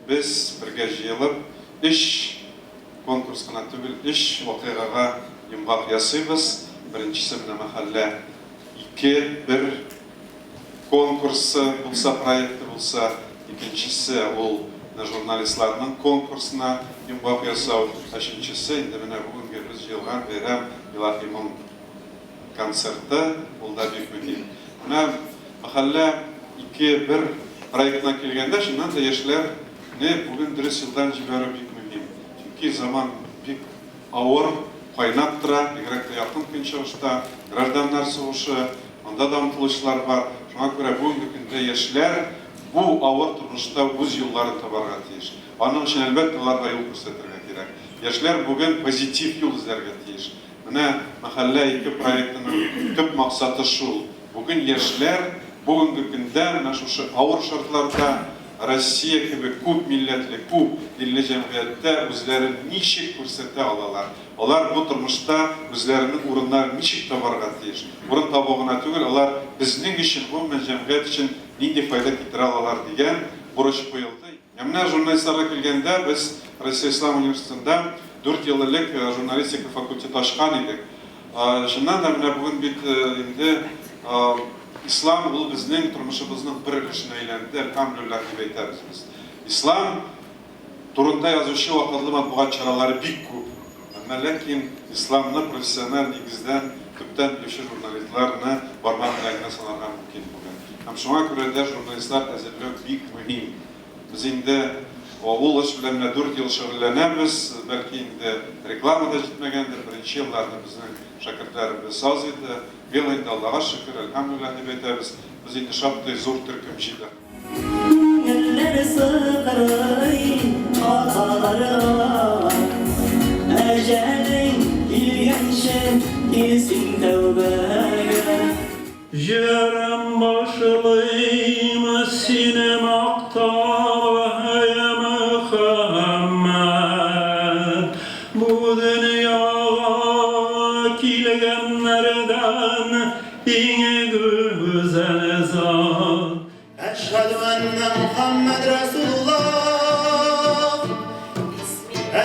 biz birge jyılıp iş konkursuna tübül iş vakıgaga yumgak yasıybız. Birincisi mine mahalle bir konkursu bulsa, proyekti bulsa, ikincisi ol jurnalistlarının konkursuna yumgak yasav, üçüncüsü indi mine bugün biz yılgan verem ilahimum konserti olda büyük mühim. Mine mahalle bir proyektine kelgende şundan da yaşlar ne bugün dürüst yıldan jibara büyük mühim. Çünkü zaman büyük ağır kaynap tıra, игрекte yakın künçağışta, gражданlar soğuşu, onda da umtuluşlar var. Şuna göre bugün günde yaşlar bu ağır turmuşta uz yılların tabarga tiyiş. Onun için elbette onlarga yol göstermek gerek. Yaşlar bugün pozitif yol izlerge tiyiş. Mine mahalle iki proyektinin tüp maksatı şu. Bugün yaşlar bugünkü günde şu ağır şartlarda Россия gibi küp milletli, küp dilli cemiyette özlerini niçik gösterte alalar. Onlar bu turmuşta özlerinin urunlar niçik tabarga tiyiş. Urun tabağına tügül, onlar bizning için, bu cemiyet için nindi fayda getire alalar diyen buruş koyuldu. Yemine jurnalistlara kelgende biz Россия İslam Üniversitesi'nde 4 yıllık jurnalistika fakülteti açkan idik. Şundan da bugün bir İslam bu bizning turmuşumuzning bir ishine aylandi, elhamdülillah deb aytamiz biz. İslam turunda yozuvchi vaqtli matbuot choralari bek ko'p. Lekin İslamni professional negizdan ko'pdan yo'sha jurnalistlarni barmoq bilan sanargan mumkin bo'lgan. Ham shunga ko'ra da jurnalistlar tayyorlash bek muhim. Biz endi bu ish bilan 4 yil shug'ullanamiz. Balki endi reklamada yetmagandir, birinchi yillarda bizning shogirdlarimiz soz edi. Belki Allah'a şükür, elhamdülillah deb aytamiz. Biz endi şaptay zo'r turkum jida. Eller sığırayın ağalara, ecelin ilgençe gelsin tevbeye. Jerem başlayım sinem aktaya Muhammed. Bu dünyaya kilgenlerden yine güzel zat. Eşhedü enne Muhammed Resulullah.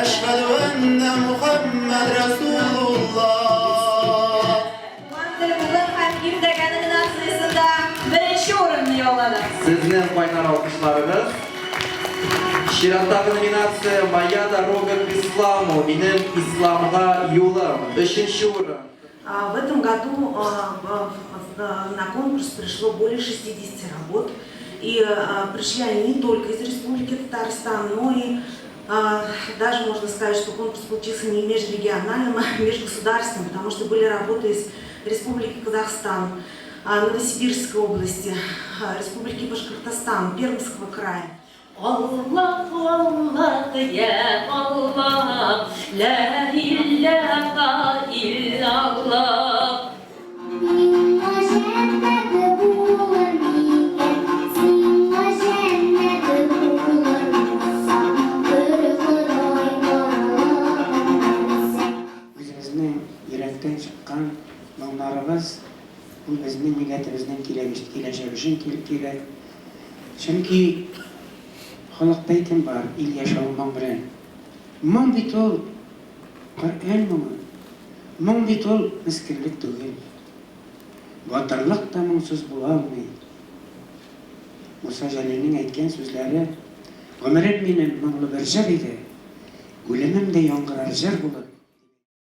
Eşhedü enne Muhammed Resulullah. Bandırımızın Hakim Deganı'nın aksiyasında birinci orununu yolladı. Sizden kaynar alkışlarınız. Şiratdagi nominatsiya Моя дорога к исламу, benim İslam'a yolum, 3-nji o'rin. В этом году на конкурс пришло более 60 работ. И пришли они не только из Республики Татарстан, но и даже можно сказать, что конкурс получился не межрегиональным, а межгосударственным, потому что были работы из Республики Казахстан, Новосибирской области, Республики Башкортостан, Пермского края. Allah, Allah, ya Allah, la ilahe illallah. Bizning yurakdan chiqqan nomlarimiz bu bizning millatimizning kelajagi uchun kerak. Chunki xalqda aytim bor, el yashov bilan. Ming bitol Qur'on mumi. Ming bitol miskinlik tug'il. Botirlik da mingsiz bo'lolmaydi. Musa Jalilning aytgan so'zlari umrim mening mingli bir jir edi. O'limimda yonqirar jir bo'lib